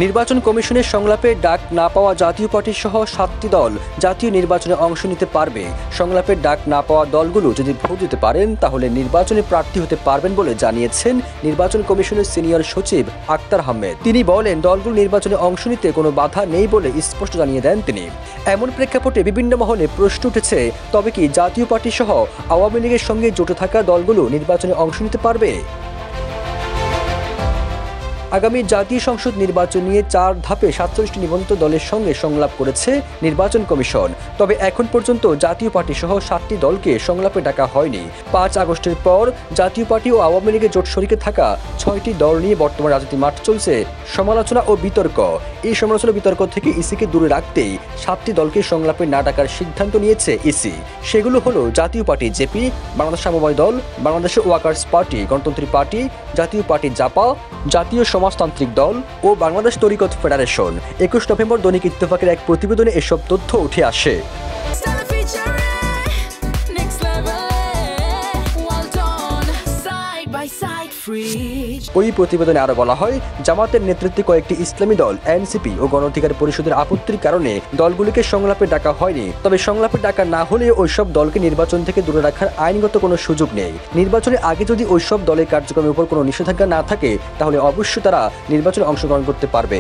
নির্বাচন কমিশনের সংলাপে ডাক না পাওয়া জাতীয় পার্টি সহ 7টি দল জাতীয় নির্বাচনে অংশ নিতে পারবে। সংলাপের ডাক না পাওয়া দলগুলো যদি ভোট দিতে পারেন তাহলে নির্বাচনে প্রার্থী হতে পারবেন বলে জানিয়েছেন নির্বাচন কমিশনের সিনিয়র সচিব আক্তার আহমেদ। তিনি বলেন, দলগুলো নির্বাচনে অংশ নিতে কোনো বাধা নেই বলে স্পষ্ট জানিয়ে দেন তিনি। এমন প্রেক্ষাপটে বিভিন্ন মহলে প্রশ্ন উঠেছে, তবে কি জাতীয় পার্টি সহ আওয়ামী লীগের সঙ্গে জোটে থাকা দলগুলো নির্বাচনে অংশ নিতে পারবে? আগামী জাতীয় সংসদ নির্বাচন নিয়ে 4 ধাপে 47টি নিবন্ধিত দলের সঙ্গে সংলাপ করেছে নির্বাচন কমিশন। তবে এখন পর্যন্ত জাতীয় পার্টি সহ 7টি দলকে সংলাপে ডাকা হয়নি। 5 আগস্টের পর জাতীয় পার্টি ও আওয়ামী লীগের জোট শরিকে থাকা 6টি দল নিয়ে বর্তমান রাজনীতি মাঠ চলছে সমালোচনা ও বিতর্ক। এই সমালোচনা বিতর্ক থেকে ইসিকে দূরে রাখতেই 7টি দলকে সংলাপে না ডাকার সিদ্ধান্ত নিয়েছে ইসি। সেগুলো হলো জাতীয় পার্টি জেপি, বাংলাদেশ সমবায় দল, বাংলাদেশ ওয়ার্কার্স পার্টি, গণতন্ত্রী পার্টি, জাতীয় পার্টি জাপা, জাতীয় সমাজতান্ত্রিক দল ও বাংলাদেশ তরিকত ফেডারেশন। 21 নভেম্বর দৈনিক ইত্তেফাকের এক প্রতিবেদনে এসব তথ্য উঠে আসে। ওই প্রতিবেদনে আরো বলা হয়, জামাতের নেতৃত্বে কয়েকটি ইসলামী দল, এনসিপি ও গণ অধিকার পরিষদের আপত্তির কারণে দলগুলিকে সংলাপে ডাকা হয়নি। তবে সংলাপে ডাকা না হলে ওইসব দলকে নির্বাচন থেকে দূরে রাখার আইনগত কোনো সুযোগ নেই। নির্বাচনের আগে যদি ওইসব দলের কার্যক্রমের উপর কোনো নিষেধাজ্ঞা না থাকে তাহলে অবশ্যই তারা নির্বাচনে অংশগ্রহণ করতে পারবে।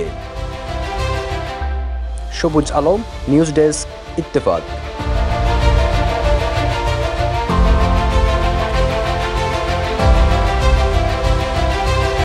সবুজ আলম, নিউজ ডেস্ক, ইত্তেফাক।